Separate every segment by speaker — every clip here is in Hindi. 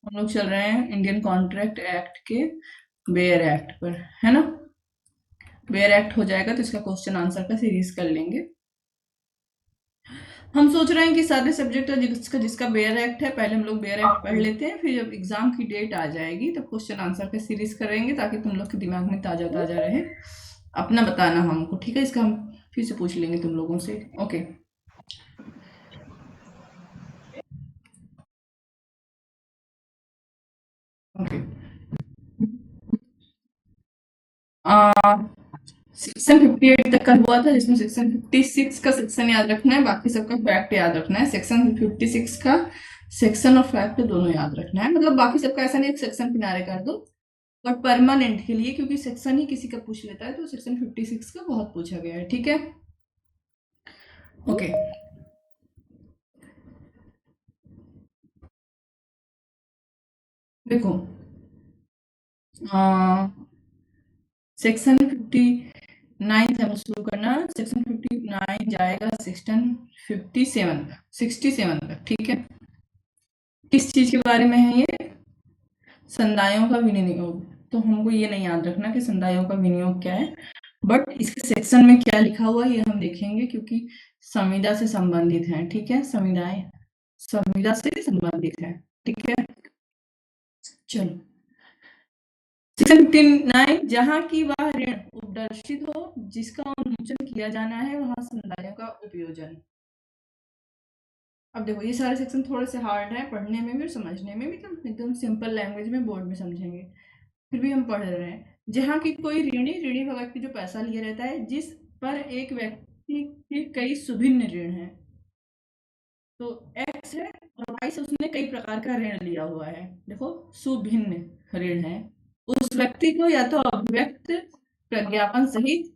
Speaker 1: हम लोग चल रहे हैं इंडियन कॉन्ट्रैक्ट एक्ट के बेयर एक्ट पर, है ना। बेयर एक्ट हो जाएगा तो इसका क्वेश्चन आंसर का सीरीज कर लेंगे। हम सोच रहे हैं कि सारे सब्जेक्ट जिसका जिसका बेयर एक्ट है पहले हम लोग बेयर एक्ट पढ़ लेते हैं, फिर जब एग्जाम की डेट आ जाएगी तब क्वेश्चन आंसर का सीरीज करेंगे ताकि तुम लोग के दिमाग में ताजा ताजा रहे। अपना बताना हमको, ठीक है। इसका हम फिर से पूछ लेंगे तुम लोगों से। Okay okay. सेक्शन 58 तक का हुआ था, जिसमें सेक्शन 56 का सेक्शन याद रखना है, बाकी सबका फैक्ट याद रखना है। सेक्शन 56 का सेक्शन और फैक्ट दोनों याद रखना है, मतलब बाकी सबका ऐसा नहीं एक सेक्शन किनारे कर दो, बट परमानेंट के लिए, क्योंकि सेक्शन ही किसी का पूछ लेता है तो सेक्शन 56 का बहुत पूछा गया है, ठीक है। ओके देखो, सेक्शन 59 से हम शुरू करना। सेक्शन 59 जाएगा सेक्शन 67 तक, ठीक है। किस चीज के बारे में है ये? संदायों का विनियोग। तो हमको ये नहीं याद रखना कि संदायों का विनियोग क्या है, बट इसके सेक्शन में क्या लिखा हुआ है ये हम देखेंगे, क्योंकि संविदा से संबंधित है, ठीक है। संविदाएं संविदा से संबंधित है, ठीक है। चलो, सेक्शन 59, जहाँ की वह ऋण उपदर्शित हो जिसका उन्मोचन किया जाना है वहां संदायों का उपयोजन। अब देखो, ये सारे सेक्शन थोड़े से हार्ड है पढ़ने में भी और समझने में भी, तो एकदम सिंपल लैंग्वेज में बोर्ड में समझेंगे, फिर भी हम पढ़ रहे हैं। जहाँ की कोई ऋणी ऋणी का व्यक्ति जो पैसा लिए रहता है, जिस पर एक व्यक्ति के कई सुभिन्न ऋण है, तो एक्स है और वाई से उसने कई प्रकार का ऋण लिया हुआ है। देखो, सुभिन्न ऋण है, उस व्यक्ति को या तो अभिव्यक्त प्रज्ञापन सहित,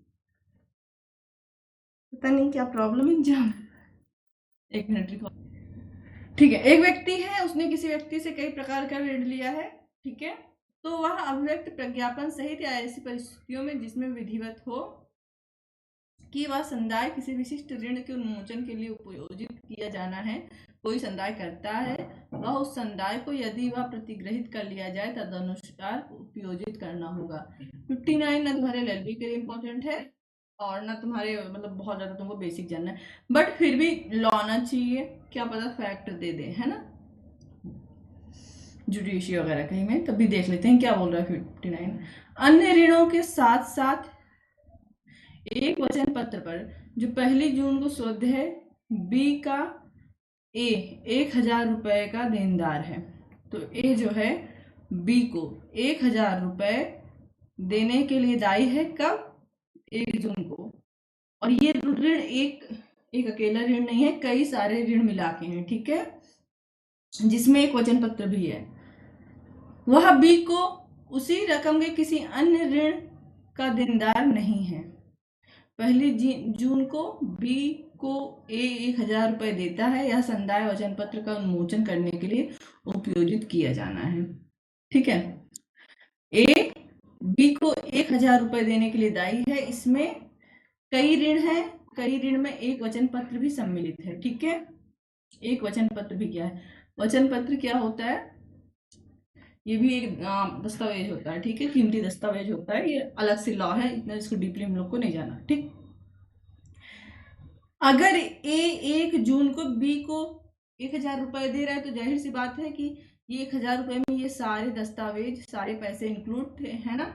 Speaker 1: पता नहीं क्या प्रॉब्लम है एग्जाम, एक मिनट रुको। ठीक है, एक व्यक्ति है, उसने किसी व्यक्ति से कई प्रकार का ऋण लिया है, ठीक है। तो वह अभिव्यक्त प्रज्ञापन सहित या ऐसी परिस्थितियों में जिसमें विधिवत हो कि वह संदाय किसी विशिष्ट ऋण के उन्मोचन के लिए उपयोजित किया जाना है, कोई संदाय करता है, वह उस संदाय को यदि वह प्रतिग्रहित कर लिया जाए तदनुसार उपयोजित करना होगा। 59 ना तुम्हारे एलएलबी के लिए इम्पोर्टेंट है और ना तुम्हारे मतलब बहुत ज्यादा तुमको बेसिक जानना है, बट फिर भी लॉ आना चाहिए, क्या पता फैक्ट दे दे, है ना, जुडिशरी वगैरह कहीं में। तभी देख लेते हैं क्या बोल रहा है 59। अन्य ऋणों के साथ साथ एक वचन पत्र पर जो 1 जून को स्वदेह बी का ए 1,000 रुपए का देनदार है, तो ए जो है बी को 1,000 रुपए देने के लिए दायी है, कब? 1 जून को। और ये ऋण एक एक अकेला ऋण नहीं है, कई सारे ऋण मिला के हैं, ठीक है, जिसमें एक वचन पत्र भी है। वह बी को उसी रकम के किसी अन्य ऋण का देनदार नहीं है। 1 जून को बी को ए 1,000 रुपए देता है, यह संदाय वचन पत्र का उन्मोचन करने के लिए उपयोजित किया जाना है, ठीक है। ए बी को 1,000 रुपए देने के लिए दायी है, इसमें कई ऋण है, कई ऋण में एक वचन पत्र भी सम्मिलित है, ठीक है। एक वचन पत्र भी क्या है? वचन पत्र क्या होता है? ये भी एक दस्तावेज होता है, ठीक है, कीमती दस्तावेज होता है, ये अलग से लॉ है, इतना इसको डीपली हम लोग को नहीं जाना, ठीक। अगर ए 1 जून को बी को 1,000 रुपए दे रहा है तो जाहिर सी बात है कि ये 1,000 रुपए में ये सारे दस्तावेज सारे पैसे इंक्लूड थे, है ना।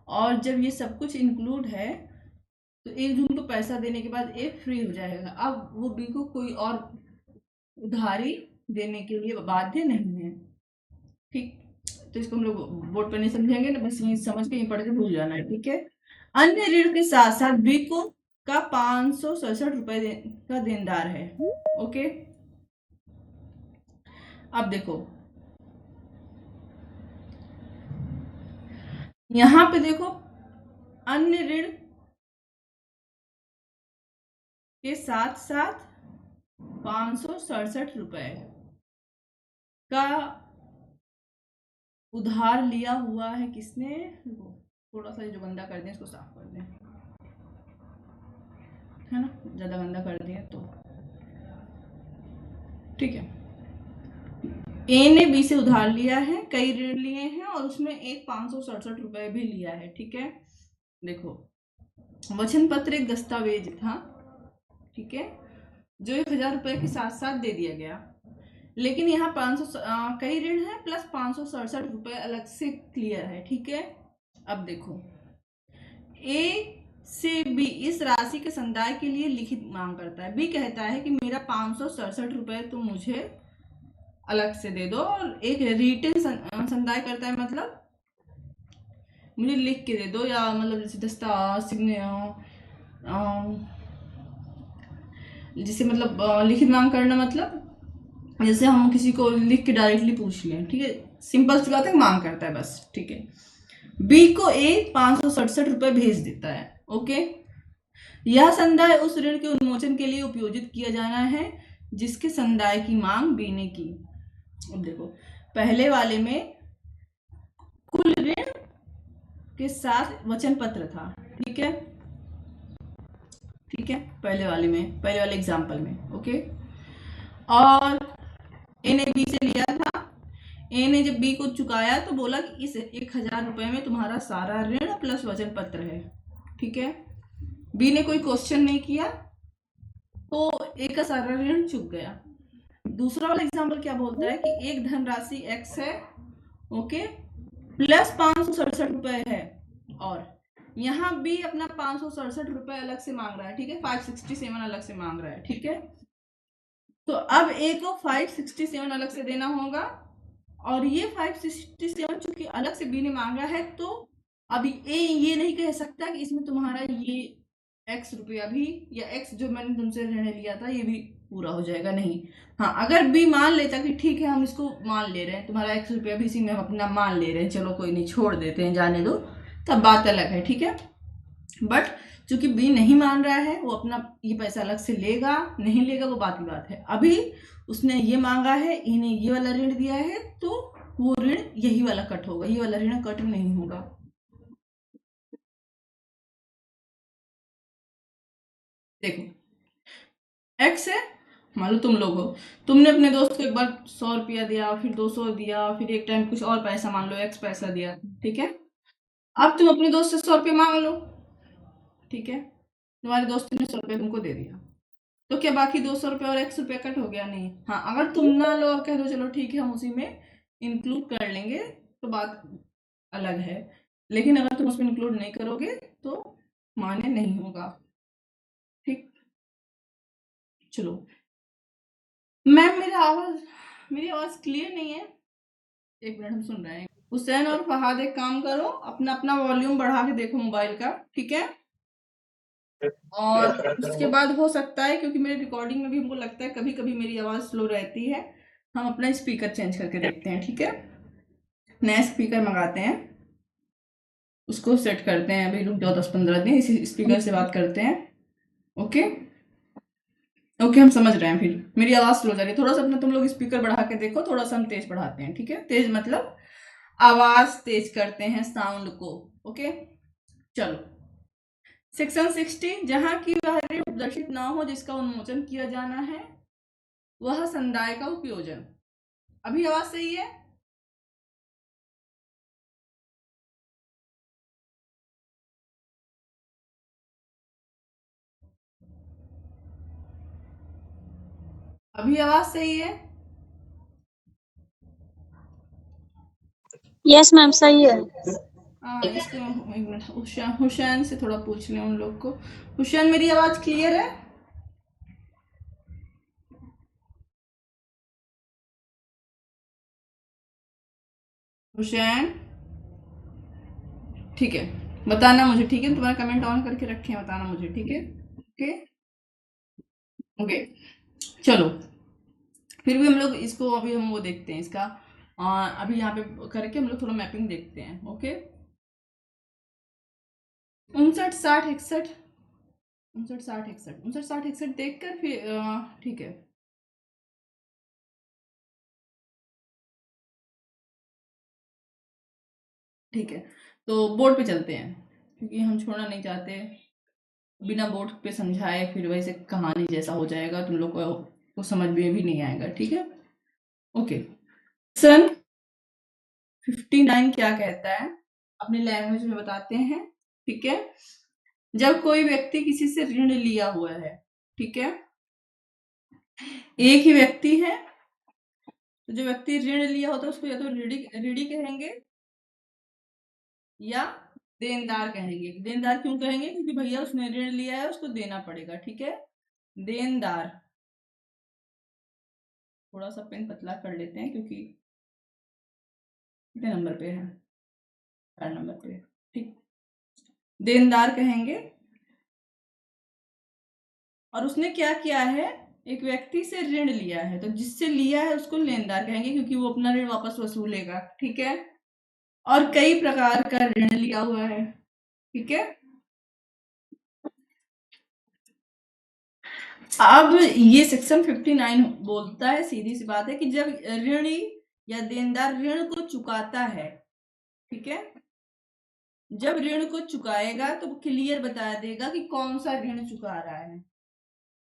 Speaker 1: और जब ये सब कुछ इंक्लूड है तो 1 जून को पैसा देने के बाद ए फ्री हो जाएगा, अब वो बी को कोई और उधारी देने के लिए बाध्य नहीं है, ठीक। तो इसको हम लोग बोर्ड पर नहीं समझेंगे ना, बस ये समझ के ये पढ़ के भूल जाना है, ठीक है। अन्य ऋण के साथ साथ बी को का 567 रुपए का देनदार है, ओके। अब देखो, यहाँ पे देखो, अन्य ऋण के साथ साथ 567 रुपए का उधार लिया हुआ है किसने? थोड़ा सा जो गंदा कर दें इसको साफ कर दें, है ना, ज्यादा गंदा कर दिया तो, ठीक है। ए ने बी से उधार लिया है, कई ऋण लिए हैं और उसमें एक 567 रुपए भी लिया है। ठीक है, देखो वचन पत्र एक दस्तावेज था, ठीक है, जो 1000 रुपए के साथ साथ दे दिया गया, लेकिन यहाँ 500 कई ऋण है प्लस 567 रुपए अलग से क्लियर है। ठीक है, अब देखो ए से बी इस राशि के संदाय के लिए लिखित मांग करता है। बी कहता है कि मेरा 567 रुपए तो मुझे अलग से दे दो, और एक रिटेन संदाय करता है, मतलब मुझे लिख के दे दो, या मतलब जैसे जैसे मतलब लिखित मांग करना, मतलब जैसे हम किसी को लिख के डायरेक्टली पूछ लें। ठीक है, सिंपल सी बात है, मांग करता है बस। ठीक है, बी को ए 567 रुपए भेज देता है। ओके, यह संदाय उस ऋण के उन्मोचन के लिए उपयोजित किया जाना है जिसके संदाय की मांग बी ने की। अब देखो पहले वाले में कुल ऋण के साथ वचन पत्र था। ठीक है, ठीक है, पहले वाले एग्जाम्पल में। ओके, और ए ने बी से लिया था, ए ने जब बी को चुकाया तो बोला कि इस 1000 रुपए में तुम्हारा सारा ऋण प्लस वचन पत्र है। ठीक है, बी ने कोई क्वेश्चन नहीं किया तो ए का सारा ऋण चुक गया। दूसरा वाला एग्जाम्पल क्या बोलता है कि एक धनराशि एक्स है, ओके, प्लस 567 रुपए है, और यहाँ बी अपना 567 रुपए अलग से मांग रहा है। ठीक है, 567 अलग से मांग रहा है। ठीक है, तो अब ए को 567 अलग से देना होगा, और ये 567 चूंकि अलग से बी ने मांगा है, तो अभी ए ये नहीं कह सकता कि इसमें तुम्हारा ये एक्स रुपया भी, या एक्स जो मैंने तुमसे ऋण लिया था ये भी पूरा हो जाएगा। नहीं, हाँ, अगर बी मान लेता कि ठीक है हम इसको मान ले रहे हैं, तुम्हारा एक्स रुपया भी इसी में हम अपना मान ले रहे हैं, चलो कोई नहीं, छोड़ देते हैं, जाने दो, तब बात अलग है। ठीक है, बट चूंकि बी नहीं मान रहा है, वो अपना ये पैसा अलग से लेगा नहीं लेगा वो बात की बात है। अभी उसने ये मांगा है, इन्हें ये वाला ऋण दिया है, तो वो ऋण यही वाला कट होगा, ये वाला ऋण कट नहीं होगा। देखो एक्स है, मान लो तुम लोग हो, तुमने अपने दोस्त को एक बार 100 रुपया दिया, फिर 200 दिया, फिर एक टाइम कुछ और पैसा, मान लो एक्स पैसा दिया। ठीक है, अब तुम अपने दोस्त से 100 रुपये मांग लो। ठीक है, तुम्हारे दोस्त ने 100 रुपये तुमको दे दिया, तो क्या बाकी 200 रुपये और 100 रुपया कट हो गया? नहीं। हाँ, अगर तुम ना लो और कह दो चलो ठीक है हम उसी में इंक्लूड कर लेंगे, तो बात अलग है, लेकिन अगर तुम उसमें इंक्लूड नहीं करोगे तो मान्य नहीं होगा। ठीक, चलो मैम मेरी आवाज क्लियर नहीं है? एक मिनट, हम सुन रहे हैं। हुसैन और फहाद एक काम करो, अपना अपना वॉल्यूम बढ़ा के देखो मोबाइल का। ठीक है, और उसके बाद हो सकता है, क्योंकि मेरे रिकॉर्डिंग में भी हमको लगता है कभी कभी मेरी आवाज़ स्लो रहती है, हम अपना स्पीकर चेंज करके देखते हैं। ठीक है, नया स्पीकर मंगाते हैं, उसको सेट करते हैं, अभी रुक जाओ 10-15 दिन, इसी स्पीकर से बात करते हैं। ओके, ओके, हम समझ रहे हैं। फिर मेरी आवाज़ स्लो जा रही है, थोड़ा सा अपना तुम लोग स्पीकर बढ़ा के देखो, थोड़ा सा हम तेज बढ़ाते हैं। ठीक है, तेज मतलब आवाज़ तेज करते हैं, साउंड को। ओके, चलो सेक्शन 60, जहां की वह ऋण प्रदर्शित न हो जिसका उन्मोचन किया जाना है, वह संदाय का उपयोजन। अभी आवाज सही है? अभी आवाज सही है?
Speaker 2: यस मैम, सही है।
Speaker 1: हाँ, इसको एक मिनट हुसैन से थोड़ा पूछ लें उन लोग को। हुसैन, मेरी आवाज क्लियर है? हुसैन, ठीक है, बताना मुझे। ठीक है, तुम्हारा कमेंट ऑन करके रखे हैं, बताना मुझे। ठीक है, ओके, ओके, चलो फिर भी हम लोग इसको अभी हम वो देखते हैं इसका, अभी यहाँ पे करके हम लोग थोड़ा मैपिंग देखते हैं। ओके, 59, 60, 61, 59, 60, 61 देखकर फिर ठीक है, ठीक है, तो बोर्ड पे चलते हैं, क्योंकि हम छोड़ना नहीं चाहते, बिना बोर्ड पे समझाए फिर वैसे कहानी जैसा हो जाएगा, तुम लोग को समझ में भी नहीं आएगा। ठीक है, ओके, सेक्शन 59 क्या कहता है अपनी लैंग्वेज में बताते हैं। ठीक है, जब कोई व्यक्ति किसी से ऋण लिया हुआ है, ठीक है, एक ही व्यक्ति है, तो जो व्यक्ति ऋण लिया होता है उसको या तो ऋणी ऋणी कहेंगे या देनदार कहेंगे। देनदार क्यों कहेंगे? क्योंकि भैया उसने ऋण लिया है, उसको देना पड़ेगा। ठीक है, देनदार। थोड़ा सा पेन पतला कर लेते हैं क्योंकि कितने नंबर पे है? 4 नंबर पे। ठीक, देनदार कहेंगे। और उसने क्या किया है? एक व्यक्ति से ऋण लिया है, तो जिससे लिया है उसको लेनदार कहेंगे क्योंकि वो अपना ऋण वापस वसूलेगा। ठीक है, और कई प्रकार का ऋण लिया हुआ है। ठीक है, अब ये सेक्शन 59 बोलता है, सीधी सी बात है कि जब ऋणी या देनदार ऋण को चुकाता है, ठीक है, जब ऋण को चुकाएगा तो क्लियर बता देगा कि कौन सा ऋण चुका रहा है।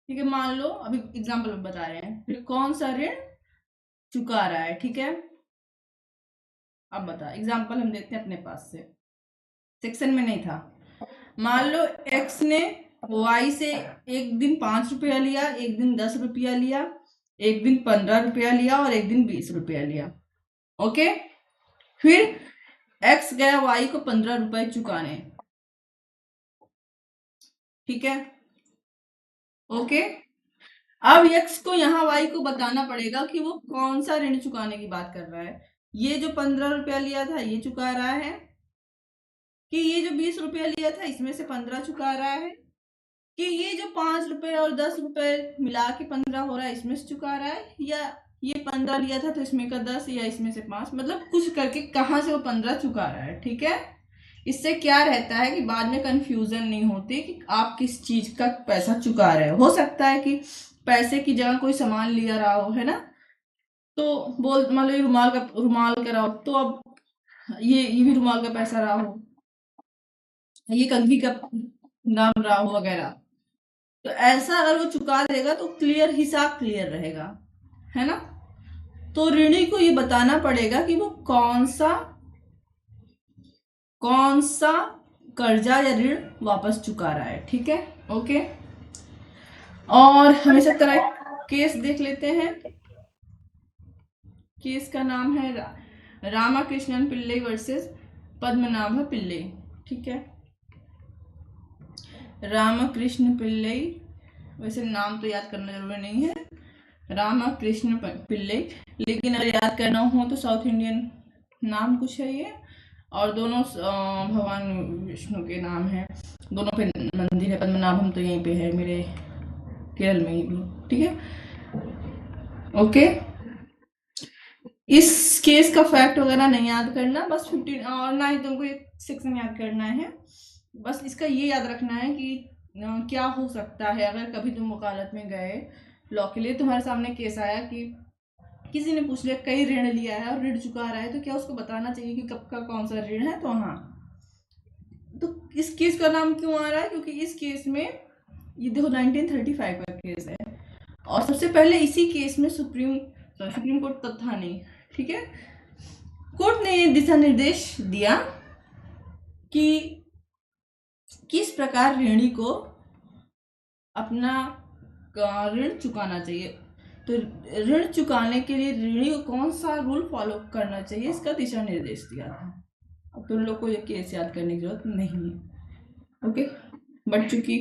Speaker 1: ठीक है, मान लो अभी एग्जांपल बता रहे हैं कौन सा ऋण चुका रहा है। ठीक है, अब बता, एग्जांपल हम देते हैं अपने पास से, सेक्शन में नहीं था। मान लो एक्स ने वाई से एक दिन 5 रुपया लिया, एक दिन 10 रुपया लिया, एक दिन 15 रुपया लिया और एक दिन 20 रुपया लिया। ओके, फिर एक्स गया वाई को 15 रुपए चुकाने। ठीक है, ओके, अब एक्स को यहाँ वाई को बताना पड़ेगा कि वो कौन सा ऋण चुकाने की बात कर रहा है। ये जो 15 रुपया लिया था ये चुका रहा है, कि ये जो 20 रुपया लिया था इसमें से 15 चुका रहा है, कि ये जो 5 रुपए और 10 रुपए मिला के 15 हो रहा है इसमें से चुका रहा है, या ये 15 लिया था तो इसमें का 10 या इसमें से 5, मतलब कुछ करके कहाँ से वो 15 चुका रहा है। ठीक है, इससे क्या रहता है कि बाद में कंफ्यूजन नहीं होती कि आप किस चीज का पैसा चुका रहे हो सकता है कि पैसे की जगह कोई सामान लिया रहा हो, है ना, तो बोल मान लो रुमाल का रहा हो, तो अब ये भी रुमाल का पैसा रहा हो, ये कंघी का नाम रहा हो वगैरह, तो ऐसा अगर वो चुका देगा तो क्लियर, हिसाब क्लियर रहेगा, है ना। तो ऋणी को ये बताना पड़ेगा कि वो कौन सा कर्जा या ऋण वापस चुका रहा है। ठीक है, ओके, और हमेशा तरह केस देख लेते हैं। केस का नाम है रामाकृष्णन पिल्ले वर्सेस पद्मनाभ पिल्ले। ठीक है, रामकृष्ण पिल्ले, वैसे नाम तो याद करना जरूरी नहीं है, रामकृष्ण पिल्ले, लेकिन अगर याद करना हो तो साउथ इंडियन नाम कुछ है ये, और दोनों भगवान विष्णु के नाम है, दोनों पे मंदिर है। पद्मनाभम तो यहीं पे है मेरे केरल में ही भी। ठीक है, ओके, इस केस का फैक्ट वगैरह नहीं याद करना, बस 15 और ना ही तुमको एक सेक्शन याद करना है, बस इसका ये याद रखना है कि क्या हो सकता है अगर कभी तुम वकालत में गए लॉ के लिए, तुम्हारे सामने केस आया कि किसी ने पूछ लिया कई ऋण लिया है और ऋण चुका रहा है, तो क्या उसको बताना चाहिए कि कब का कौन सा ऋण है। तो हाँ, तो इस केस का नाम क्यों आ रहा है? क्योंकि इस केस में ये देखो 1935 का केस है, और सबसे पहले इसी केस में सुप्रीम कोर्ट तब था नहीं। ठीक है, कोर्ट ने ये दिशा निर्देश दिया कि किस प्रकार ऋणी को अपना ऋण चुकाना चाहिए, तो ऋण चुकाने के लिए ऋणी को कौन सा रूल फॉलो करना चाहिए, इसका दिशा निर्देश दिया था। अब तुम लोग को ये केस याद करने की जरूरत नहीं है। ओके, बट चूंकि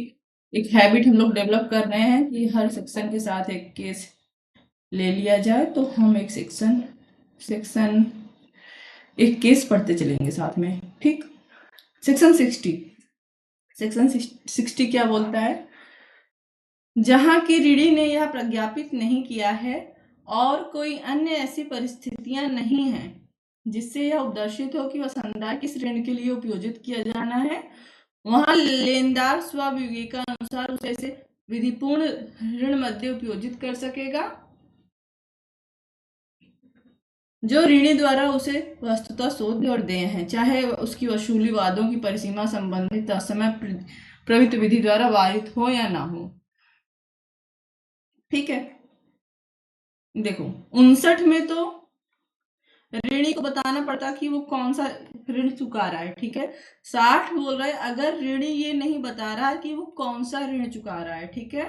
Speaker 1: एक हैबिट हम लोग डेवलप कर रहे हैं कि हर सेक्शन के साथ एक केस ले लिया जाए, तो हम एक सेक्शन एक केस पढ़ते चलेंगे साथ में। ठीक, सेक्शन 60 क्या बोलता है? जहां की ऋणी ने यह प्रज्ञापित नहीं किया है और कोई अन्य ऐसी परिस्थितियां नहीं हैं जिससे यह उपदर्शित हो कि वह संदाय किस ऋण के लिए उपयोजित किया जाना है, वहां लेनदार स्वविवेकानुसार उसे विधिपूर्ण ऋण मध्य उपयोजित कर सकेगा जो ऋणी द्वारा उसे वस्तुतः शोध्य और देय है, चाहे उसकी वसूली वादों की परिसीमा संबंधित असमय प्रवृत्त विधि द्वारा वारित हो या ना हो। ठीक है, देखो 59 में तो ऋणी को बताना पड़ता कि वो कौन सा ऋण चुका रहा है, ठीक है। 60 बोल रहा है अगर ऋणी ये नहीं बता रहा कि वो कौन सा ऋण चुका रहा है, ठीक है।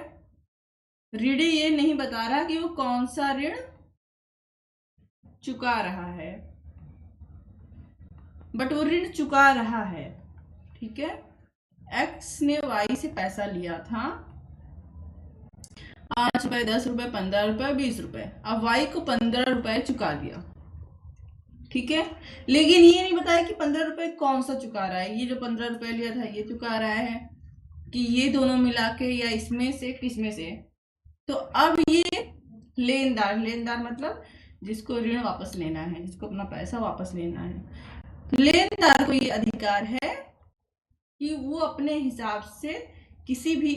Speaker 1: ऋणी ये नहीं बता रहा कि वो कौन सा ऋण चुका रहा है, बट वो ऋण चुका रहा है, ठीक है। एक्स ने वाई से पैसा लिया था 5 रुपए, 10 रुपए, 15 रुपए, 20 रुपए। अब वाई को 15 रुपए चुका दिया, ठीक है। लेकिन ये नहीं बताया कि 15 रुपए कौन सा चुका रहा है, ये जो 15 रुपए लिया था ये चुका रहा है कि ये दोनों मिला के या इसमें से किसमें से। तो अब ये लेनदार, लेनदार मतलब जिसको ऋण वापस लेना है, जिसको अपना पैसा वापस लेना है, लेनदार को ये अधिकार है कि वो अपने हिसाब से किसी भी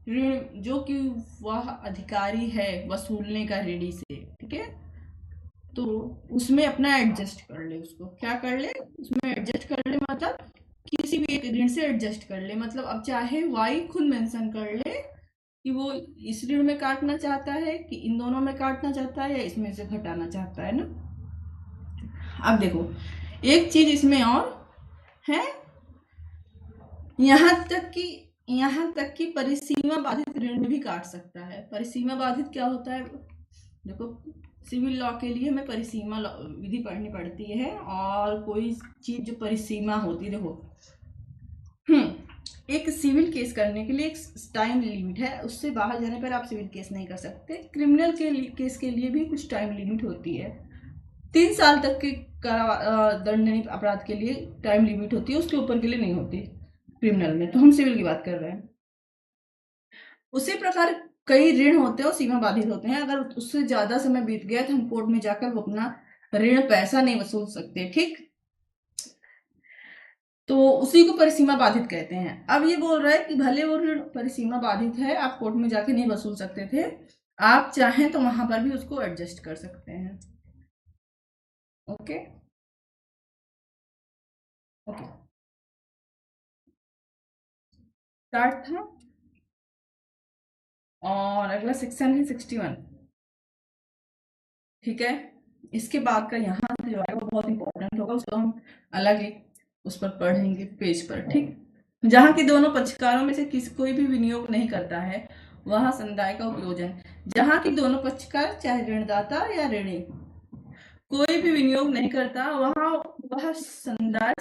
Speaker 1: ऋण जो कि वह अधिकारी है वसूलने का ऋणी से, ठीक है, तो उसमें अपना एडजस्ट कर ले। उसको क्या कर ले, उसमें एडजस्ट कर ले, मतलब किसी भी एक ऋण से एडजस्ट कर ले। मतलब अब चाहे वाई खुद मेंशन कर ले कि वो इस ऋण में काटना चाहता है कि इन दोनों में काटना चाहता है या इसमें से घटाना चाहता है ना। अब देखो एक चीज इसमें और है, यहाँ तक कि परिसीमा बाधित ऋण भी काट सकता है। परिसीमा बाधित क्या होता है, देखो सिविल लॉ के लिए हमें परिसीमा विधि पढ़नी पड़ती है, और कोई चीज जो परिसीमा होती है, देखो एक सिविल केस करने के लिए एक टाइम लिमिट है, उससे बाहर जाने पर आप सिविल केस नहीं कर सकते। क्रिमिनल केस के लिए भी कुछ टाइम लिमिट होती है, 3 साल तक के दंडनीय अपराध के लिए टाइम लिमिट होती है, उसके ऊपर के लिए नहीं होती क्रिमिनल में। तो हम सिविल की बात कर रहे हैं। उसी प्रकार कई ऋण होते हैं और सीमा बाधित होते हैं, अगर उससे ज्यादा समय बीत गया तो हम कोर्ट में जाकर वो अपना ऋण पैसा नहीं वसूल सकते, ठीक। तो उसी को परिसीमा बाधित कहते हैं। अब ये बोल रहा है कि भले वो ऋण परिसीमा बाधित है, आप कोर्ट में जाके नहीं वसूल सकते थे, आप चाहें तो वहां पर भी उसको एडजस्ट कर सकते हैं। ओके ओके, स्टार्ट था। और अगला सेक्शन है 61, ठीक है। इसके बाद का यहाँ जो है वो बहुत इंपॉर्टेंट होगा, उसको हम अलग एक उस पर पढ़ेंगे पेज पर, ठीक। जहाँ की दोनों पक्षकारों में से कोई भी विनियोग नहीं करता है वहाँ संदाय का उपयोजन। जहाँ की दोनों पक्षकार चाहे ऋणदाता या ऋणी कोई भी विनियोग नहीं करता, वहाँ वह संदाय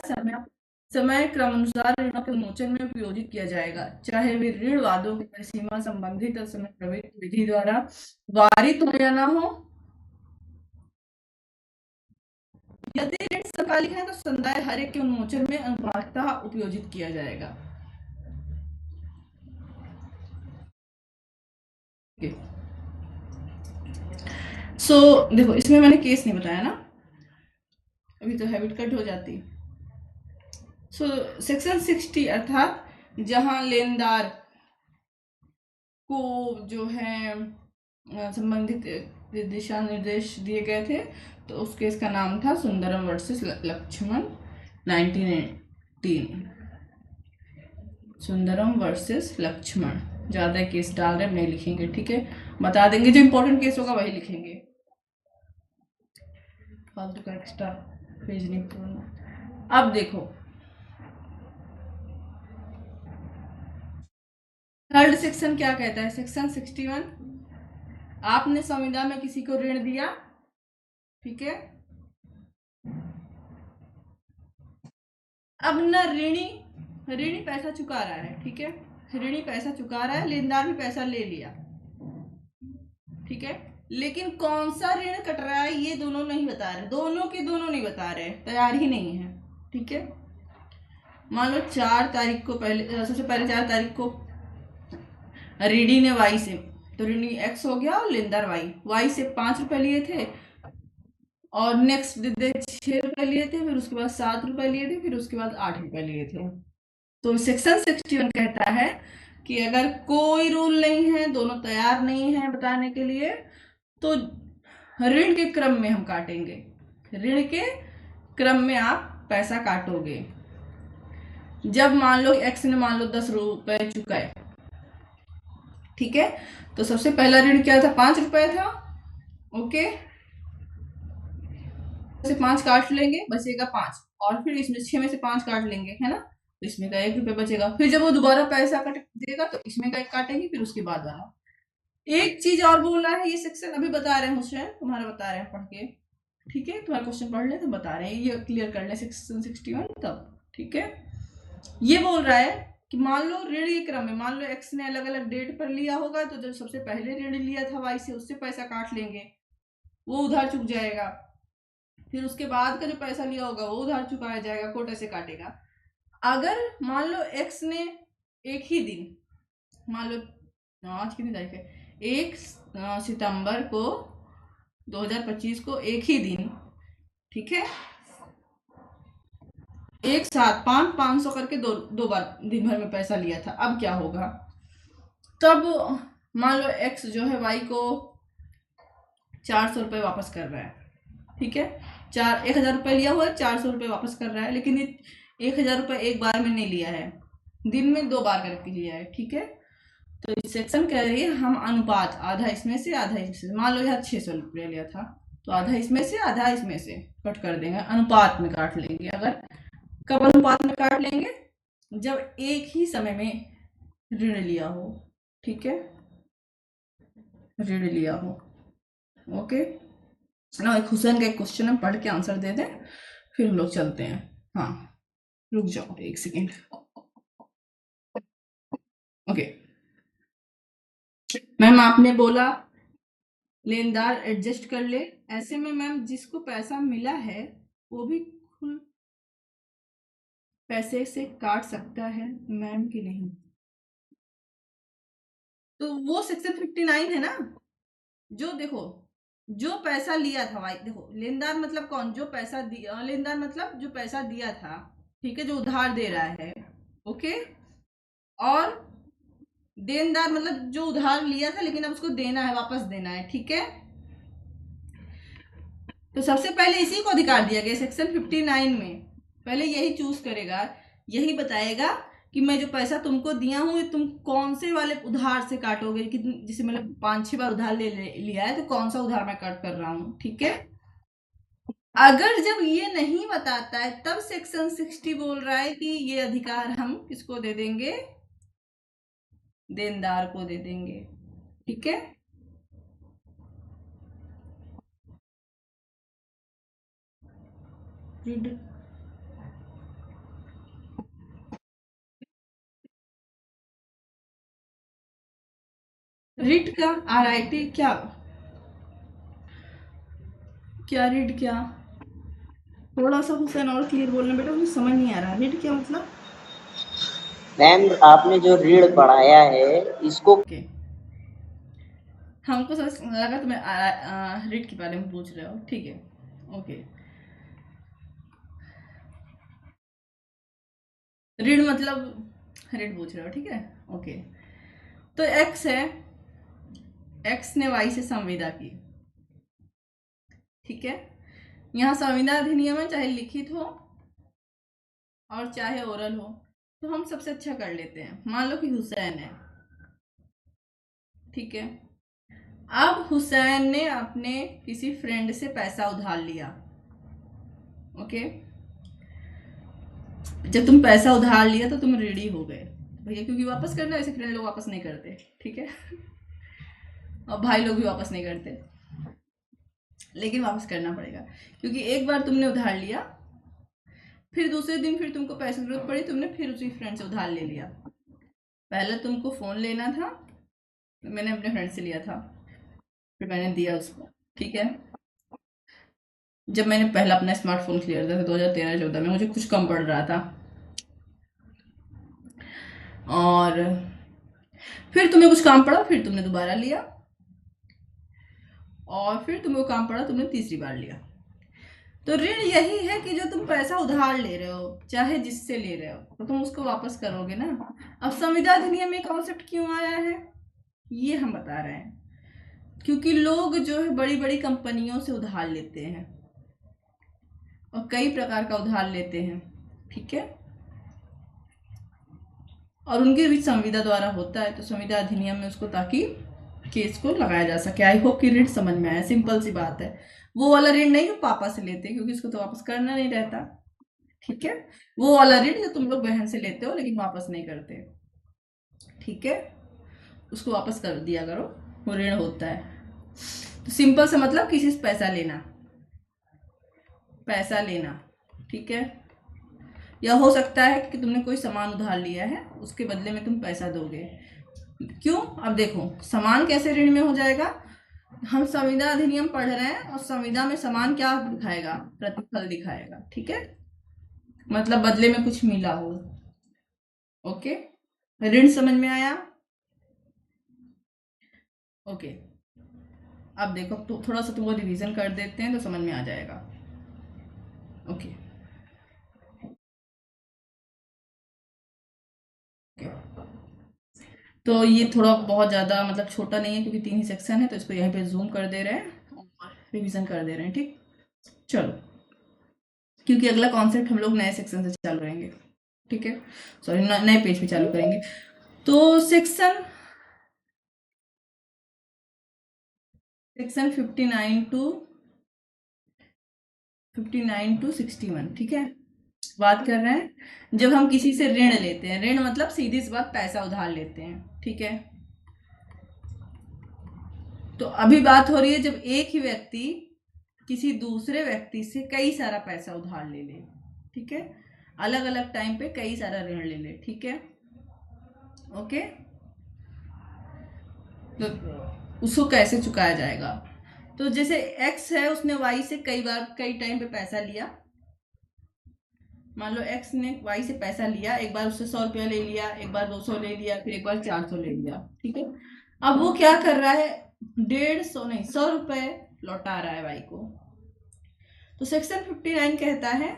Speaker 1: समय क्रमानुसार ऋणों के उन्मोचन में उपयोजित किया जाएगा, चाहे वे ऋण वादों की परिसीमा संबंधित समय प्रवृत्त विधि द्वारा वारित हो या न हो। यदि ऋण समकालिक है तो संदाय हर एक के उन्मोचन में अनुपातः उपयोजित किया जाएगा। सो देखो इसमें मैंने केस नहीं बताया ना, अभी तो हैबिट कट हो जाती। सो सेक्शन 60 अर्थात जहां लेनदार को जो है संबंधित दिशा निर्देश दिए गए थे, तो उस केस का नाम था सुंदरम वर्सेस लक्ष्मण 1918। सुंदरम वर्सेस लक्ष्मण, ज्यादा केस डाल रहे नहीं लिखेंगे, ठीक है, बता देंगे जो इंपॉर्टेंट केस होगा वही लिखेंगे, फालतू का एक्स्ट्रा पेज नहीं पढ़ना। अब देखो थर्ड सेक्शन क्या कहता है, सेक्शन 61, आपने संविदा में किसी को ऋण दिया, ठीक है। अब न ऋणी पैसा चुका रहा है, ठीक है, ऋणी पैसा चुका रहा है, लेनदार भी पैसा ले लिया, ठीक है, लेकिन कौन सा ऋण कट रहा है ये दोनों नहीं बता रहे, दोनों के दोनों नहीं बता रहे, तैयार ही नहीं है, ठीक है। मान लो 4 तारीख को सबसे पहले 4 तारीख को ऋणी ने वाई से, तो ऋणी एक्स हो गया और लेनदार वाई से 5 रुपए लिए थे, और नेक्स्ट डे 6 रुपए लिए थे, फिर उसके बाद 7 रुपए लिए थे, फिर उसके बाद 8 रुपए लिए थे। तो सेक्शन 61 कहता है कि अगर कोई रूल नहीं है, दोनों तैयार नहीं है बताने के लिए, तो ऋण के क्रम में हम काटेंगे, ऋण के क्रम में आप पैसा काटोगे। जब मान लो एक्स ने मान लो 10 रुपए चुकाए, ठीक है, तो सबसे पहला ऋण क्या था, 5 रुपए था, ओके। से 5 काट लेंगे, बचेगा 5, और फिर इसमें 6 में से 5 काट लेंगे, है ना, तो इसमें का 1 रुपये बचेगा। फिर जब वो दोबारा पैसा कट देगा तो इसमें का 1 काटेंगे, फिर उसके बाद वाला। एक चीज और बोल रहा है ये सेक्शन, अभी बता रहे हैं मुझे, तुम्हारा बता रहे हैं पढ़ के, ठीक है, तुम्हारा क्वेश्चन पढ़ ले तो बता रहे हैं, ये क्लियर कर ले सेक्शन 61 तब, ठीक है। ये बोल रहा है कि मान लो ऋण के क्रम में, मान लो एक्स ने अलग अलग डेट पर लिया होगा, तो जो सबसे पहले ऋण लिया था वाई से, उससे पैसा काट लेंगे, वो उधार चुक जाएगा। फिर उसके बाद का जो पैसा लिया होगा वो उधार चुकाया जाएगा, कोटे से काटेगा। अगर मान लो एक्स ने एक ही दिन, मान लो आज कितनी तारीख है, 1 सितंबर को 2025 को एक ही दिन, ठीक है, एक साथ 500 करके दो बार दिन भर में पैसा लिया था। अब क्या होगा, तब मान लो एक्स जो है वाई को 400 रुपये वापस कर रहा है, ठीक है, 1000 रुपये लिया हुआ है, 400 रुपये वापस कर रहा है, लेकिन 1000 रुपये एक बार में नहीं लिया है, दिन में 2 बार करके लिया है, ठीक है। तो इस सेक्शन कह रही है हम अनुपात, आधा इसमें से आधा इसमें से, मान लो यहाँ 600 रुपया लिया था, तो आधा इसमें से आधा इसमें से कट कर देंगे, अनुपात में काट लेंगे। अगर कब अनुपात में काट लेंगे, जब एक ही समय में ऋण लिया हो, ठीक है, ऋण लिया हो, ओके ना। एक हुसैन का एक क्वेश्चन हम पढ़ के आंसर दे दें, फिर हम लोग चलते हैं। हाँ रुक जाओ 1 सेकेंड, ओके। मैम आपने बोला लेनदार एडजस्ट कर ले, ऐसे में मैम जिसको पैसा मिला है वो भी कुल पैसे से काट सकता है मैम कि नहीं, तो वो सेक्शन 59 है ना। जो देखो जो पैसा लिया था भाई, देखो लेनदार मतलब कौन, जो पैसा दिया, लेनदार मतलब जो पैसा दिया था, ठीक है, जो उधार दे रहा है, ओके, और देनदार मतलब जो उधार लिया था लेकिन अब उसको देना है, वापस देना है, ठीक है। तो सबसे पहले इसी को अधिकार दिया गया सेक्शन 59 में, पहले यही चूज करेगा, यही बताएगा कि मैं जो पैसा तुमको दिया हूँ तुम कौन से वाले उधार से काटोगे, कि जैसे मतलब 5-6 बार उधार लिया है तो कौन सा उधार मैं कट कर रहा हूँ, ठीक है। अगर जब ये नहीं बताता है तब सेक्शन 60 बोल रहा है कि ये अधिकार हम किसको दे देंगे, देनदार को दे देंगे, ठीक है। रिट का RIT क्या, क्या रीड क्या, थोड़ा सा हुसैन और क्लियर बोलना बेटा, मुझे समझ नहीं आ रहा रीड क्या मतलब।
Speaker 2: मैम आपने जो ऋण पढ़ाया है इसको
Speaker 1: okay. हमको समझ लगा तुम्हें रीड के बारे में पूछ रहे हो, ठीक है, ओके। ऋण मतलब ऋण पूछ रहे हो, ठीक है, ओके। तो एक्स है, एक्स ने वाई से संविदा की, ठीक है। यहाँ संविदा अधिनियम है, चाहे लिखित हो और चाहे ओरल हो, तो हम सबसे अच्छा कर लेते हैं। मान लो कि हुसैन है, ठीक है, अब हुसैन ने अपने किसी फ्रेंड से पैसा उधार लिया, ओके। जब तुम पैसा उधार लिया तो तुम रेडी हो गए भैया, क्योंकि वापस करना, ऐसे फ्रेंड लोग वापस नहीं करते, ठीक है, और भाई लोग भी वापस नहीं करते, लेकिन वापस करना पड़ेगा, क्योंकि एक बार तुमने उधार लिया, फिर दूसरे दिन फिर तुमको पैसे की जरूरत पड़ी, तुमने फिर उसी फ्रेंड से उधार ले लिया। पहले तुमको फ़ोन लेना था, तो मैंने अपने फ्रेंड से लिया था, फिर मैंने दिया उसको, ठीक है। जब मैंने पहला अपना स्मार्टफोन खरीदा था 2013-14 में, मुझे कुछ कम पड़ रहा था, और फिर तुम्हें कुछ काम पड़ा, फिर तुमने दोबारा लिया, और फिर तुम्हें काम पड़ा, तुमने तीसरी बार लिया। तो ऋण यही है कि जो तुम पैसा उधार ले रहे हो, चाहे जिससे ले रहे हो, तो तुम उसको वापस करोगे ना। अब संविदा अधिनियम में कॉन्सेप्ट क्यों आया है ये हम बता रहे हैं, क्योंकि लोग जो है बड़ी बड़ी कंपनियों से उधार लेते हैं, और कई प्रकार का उधार लेते हैं, ठीक है, और उनके बीच संविदा द्वारा होता है, तो संविदा अधिनियम में उसको, ताकि केस को लगाया जा सके। आई होप कि ऋण समझ में आया, सिंपल सी बात है। वो वाला ऋण नहीं जो पापा से लेते, क्योंकि इसको तो वापस करना नहीं रहता, ठीक है। वो वाला ऋण जो तुम लोग बहन से लेते हो लेकिन वापस नहीं करते, ठीक है, उसको वापस कर दिया करो, वो ऋण होता है। तो सिंपल सा मतलब किसी से पैसा लेना, पैसा लेना, ठीक है। या हो सकता है कि तुमने कोई सामान उधार लिया है, उसके बदले में तुम पैसा दोगे। क्यों? अब देखो सामान कैसे ऋण में हो जाएगा। हम संविदा अधिनियम पढ़ रहे हैं और संविदा में समान क्या दिखाएगा, प्रतिफल दिखाएगा, ठीक है, मतलब बदले में कुछ मिला हो। ओके, ऋण समझ में आया? ओके, अब देखो तो थोड़ा सा तुमको रिवीजन कर देते हैं तो समझ में आ जाएगा। ओके, तो ये थोड़ा बहुत ज़्यादा मतलब छोटा नहीं है, क्योंकि 3 ही सेक्शन है, तो इसको यहीं पे जूम कर दे रहे हैं और रिवीजन कर दे रहे हैं, ठीक। चलो, क्योंकि अगला कॉन्सेप्ट हम लोग नए सेक्शन से चालू करेंगे, ठीक है, सॉरी नए पेज पे चालू करेंगे। तो सेक्शन 59 टू 61, ठीक है, बात कर रहे हैं जब हम किसी से ऋण लेते हैं। ऋण मतलब सीधी सी बात पैसा उधार लेते हैं, ठीक है। तो अभी बात हो रही है जब एक ही व्यक्ति किसी दूसरे व्यक्ति से कई सारा पैसा उधार ले ले, ठीक है, अलग अलग टाइम पे कई सारा ऋण ले ले, ठीक है। ओके, तो उसको कैसे चुकाया जाएगा। तो जैसे एक्स है, उसने वाई से कई बार कई टाइम पे पैसा लिया। मान लो एक्स ने वाई से पैसा लिया, एक बार उससे 100 रुपया ले लिया, एक बार 200 ले लिया, फिर एक बार 400 ले लिया, ठीक है। अब वो क्या कर रहा है, 150 नहीं 100 रुपए लौटा रहा है वाई को। तो सेक्शन 59 कहता है,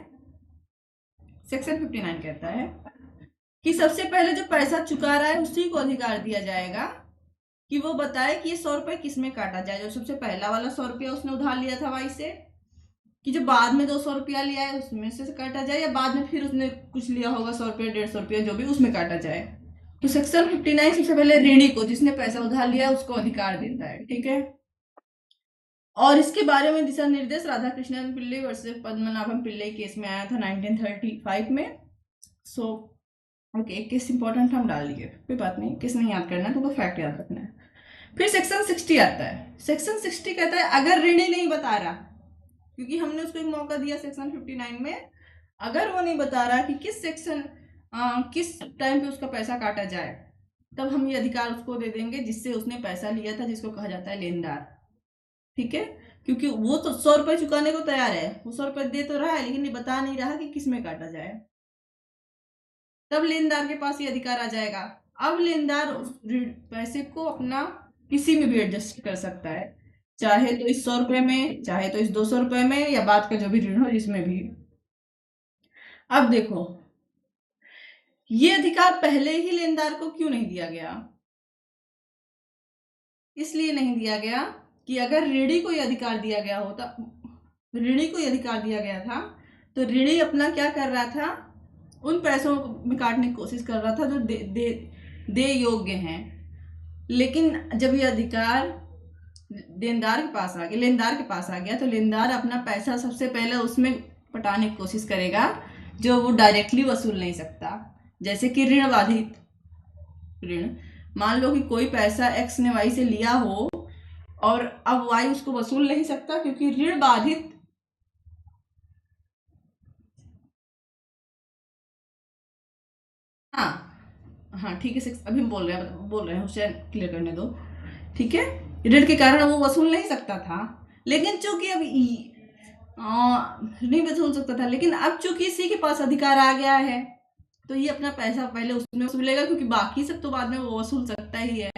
Speaker 1: सेक्शन 59 कहता है कि सबसे पहले जो पैसा चुका रहा है उसी को अधिकार दिया जाएगा कि वो बताए कि ये 100 रुपए किस में काटा जाए। जो सबसे पहला वाला 100 रुपया उसने उधार लिया था वाई से, कि जो बाद में 200 रुपया लिया है उसमें से काटा जाए, या बाद में फिर उसने कुछ लिया होगा 100 रुपया 150 रुपया जो भी, उसमें काटा जाए। तो सेक्शन 59 सबसे पहले ऋणी को, जिसने पैसा उधार लिया उसको अधिकार देता है, ठीक है। और इसके बारे में दिशा निर्देश राधा कृष्णन पिल्ले वर्सेस पद्मनाभम पिल्ले केस में आया था 1935 में। सो ओके, केस इंपॉर्टेंट हम डाल दिए, कोई बात नहीं, केस नहीं याद करना है, तुमको फैक्ट याद रखना है। फिर सेक्शन 60 आता है। सेक्शन 60 कहता है अगर ऋणी नहीं बता रहा, क्योंकि हमने उसको एक मौका दिया सेक्शन 59 में, अगर वो नहीं बता रहा कि किस सेक्शन किस टाइम पे उसका पैसा काटा जाए, तब हम ये अधिकार उसको दे देंगे जिससे उसने पैसा लिया था, जिसको कहा जाता है लेनदार, ठीक है। क्योंकि वो तो 100 रुपए चुकाने को तैयार है, वो 100 रुपए दे तो रहा है लेकिन ये बता नहीं रहा कि किस में काटा जाए, तब लेनदार के पास ये अधिकार आ जाएगा। अब लेनदार उस पैसे को अपना किसी में भी एडजस्ट कर सकता है, चाहे तो इस 100 रुपए में, चाहे तो इस 200 रुपए में, या बाद का जो भी ऋण हो जिसमें भी। अब देखो ये अधिकार पहले ही लेनदार को क्यों नहीं दिया गया। इसलिए नहीं दिया गया कि अगर ऋणी को यह अधिकार दिया गया होता, ऋणी को यह अधिकार दिया गया था, तो ऋणी अपना क्या कर रहा था, उन पैसों में काटने की कोशिश कर रहा था जो दे योग्य हैं। लेकिन जब ये अधिकार देनदार के पास आ गया, लेनदार के पास आ गया, तो लेनदार अपना पैसा सबसे पहले उसमें पटाने की कोशिश करेगा जो वो डायरेक्टली वसूल नहीं सकता। जैसे कि ऋण बाधित ऋण, मान लो कि कोई पैसा एक्स ने वाई से लिया हो और अब वाई उसको वसूल नहीं सकता, क्योंकि ऋण बाधित हाँ ठीक है, अभी हम बोल रहे हैं होशियार क्लियर करने दो, ठीक है। ऋण के कारण वो वसूल नहीं सकता था, लेकिन चूंकि अब नहीं वसूल सकता था, लेकिन अब चूंकि इसी के पास अधिकार आ गया है, तो ये अपना पैसा पहले उसमें वसूलेगा, क्योंकि बाकी सब तो बाद में वो वसूल सकता ही है,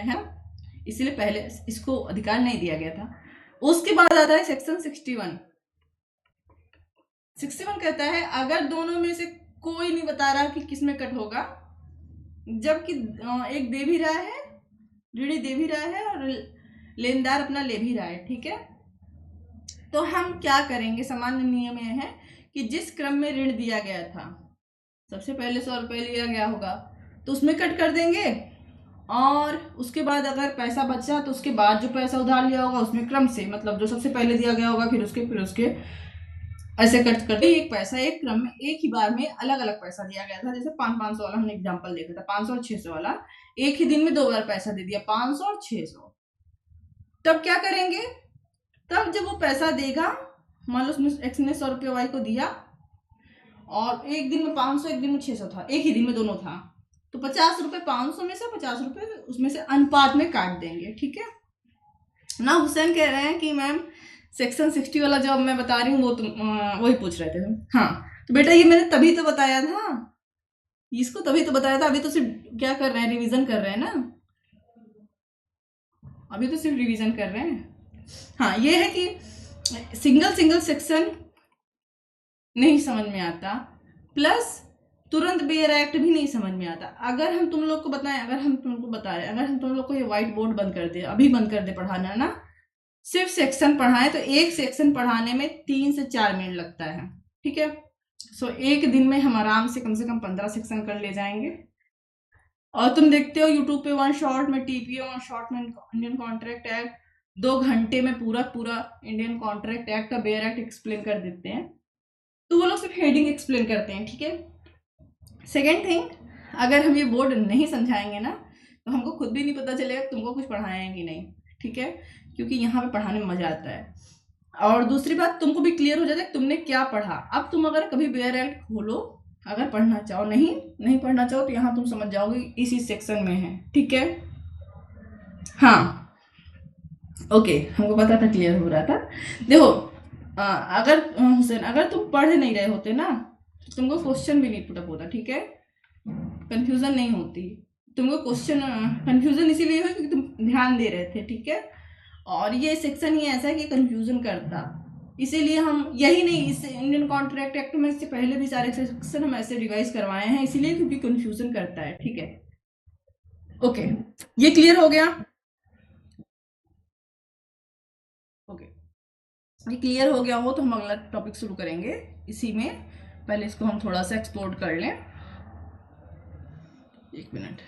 Speaker 1: इसलिए पहले इसको अधिकार नहीं दिया गया था। उसके बाद आता है सेक्शन 61। 61 कहता है अगर दोनों में से कोई नहीं बता रहा कि किस में कट होगा, जबकि एक दे भी रहा है, ऋणी दे भी रहा है और लेनदार अपना ले भी रहा है, ठीक है, तो हम क्या करेंगे, सामान्य नियम यह है कि जिस क्रम में ऋण दिया गया था, सबसे पहले 100 रुपये लिया गया होगा तो उसमें कट कर देंगे, और उसके बाद अगर पैसा बचा तो उसके बाद जो पैसा उधार लिया होगा उसमें क्रम से, मतलब जो सबसे पहले दिया गया होगा फिर उसके ऐसे करते एक पैसा एक क्रम में एक ही बार में अलग अलग पैसा दिया गया था। जैसे 500 वाला हमने एग्जांपल देखा था, 500 और 600 वाला, एक ही दिन में 2 बार पैसा दे दिया, 500 और 600। तब क्या करेंगे, तब जब वो पैसा देगा, मान लो उसने एक्स ने 100 रुपये वाई को दिया और एक दिन में 500 एक दिन में 600 था, एक ही दिन में दोनों था, तो 50 रुपये 500 में से 50 रुपये उसमें से अनुपात में काट देंगे। ठीक है ना। हुसैन कह रहे हैं कि मैम सेक्शन 60 वाला जो मैं बता रही हूँ वो तुम वही पूछ रहे थे तुम। हाँ तो बेटा ये मैंने तभी तो बताया था, इसको तभी तो बताया था। अभी तो सिर्फ क्या कर रहे हैं, रिवीजन कर रहे हैं ना, अभी तो सिर्फ रिवीजन कर रहे हैं। हाँ ये है कि सिंगल सेक्शन नहीं समझ में आता, प्लस तुरंत बेयर एक्ट भी नहीं समझ में आता। अगर हम तुम लोग को बताएं, अगर हम तुमको बता रहे हैं, अगर हम तुम लोग को ये व्हाइट बोर्ड बंद कर दे, अभी बंद कर दे पढ़ाना ना, सिर्फ सेक्शन पढ़ाएं तो एक सेक्शन पढ़ाने में 3 से 4 मिनट लगता है। ठीक है, सो एक दिन में हम आराम से कम 15 सेक्शन कर ले जाएंगे। और तुम देखते हो यूट्यूब पे वन शॉट में टीपीओ, वन शॉट में इंडियन कॉन्ट्रैक्ट एक्ट, 2 घंटे में पूरा इंडियन कॉन्ट्रैक्ट एक्ट का बेयर एक्ट एक्सप्लेन कर देते हैं। तो वो लोग सिर्फ हेडिंग एक्सप्लेन करते हैं। ठीक है, सेकेंड थिंग, अगर हम ये बोर्ड नहीं समझाएंगे ना तो हमको खुद भी नहीं पता चलेगा तुमको कुछ पढ़ाएं कि नहीं। ठीक है, क्योंकि यहाँ पे पढ़ाने में मजा आता है। और दूसरी बात, तुमको भी क्लियर हो जाता है तुमने क्या पढ़ा। अब तुम अगर कभी बेयर एक्ट खोलो, अगर पढ़ना चाहो, नहीं पढ़ना चाहो तो यहाँ तुम समझ जाओगे इसी सेक्शन में है। ठीक है, हाँ ओके, हमको पता था क्लियर हो रहा था। देखो अगर हुसैन अगर तुम पढ़ नहीं रहे होते ना तो तुमको क्वेश्चन भी नहीं पुटअप होता। ठीक है, कंफ्यूजन नहीं होती तुमको। क्वेश्चन कंफ्यूजन इसीलिए हुई क्योंकि तुम ध्यान दे रहे थे। ठीक है, और ये सेक्शन ही ऐसा है कि कंफ्यूजन करता, इसीलिए हम यही नहीं, इस इंडियन कॉन्ट्रैक्ट एक्ट में इससे पहले भी सारे सेक्शन हम ऐसे रिवाइज करवाए हैं, इसीलिए क्योंकि कंफ्यूजन करता है। ठीक है, ओके, ये क्लियर हो गया। ओके, ये क्लियर हो गया हो तो हम अगला टॉपिक शुरू करेंगे इसी में। पहले इसको हम थोड़ा सा एक्सप्लोर कर लें, 1 मिनट।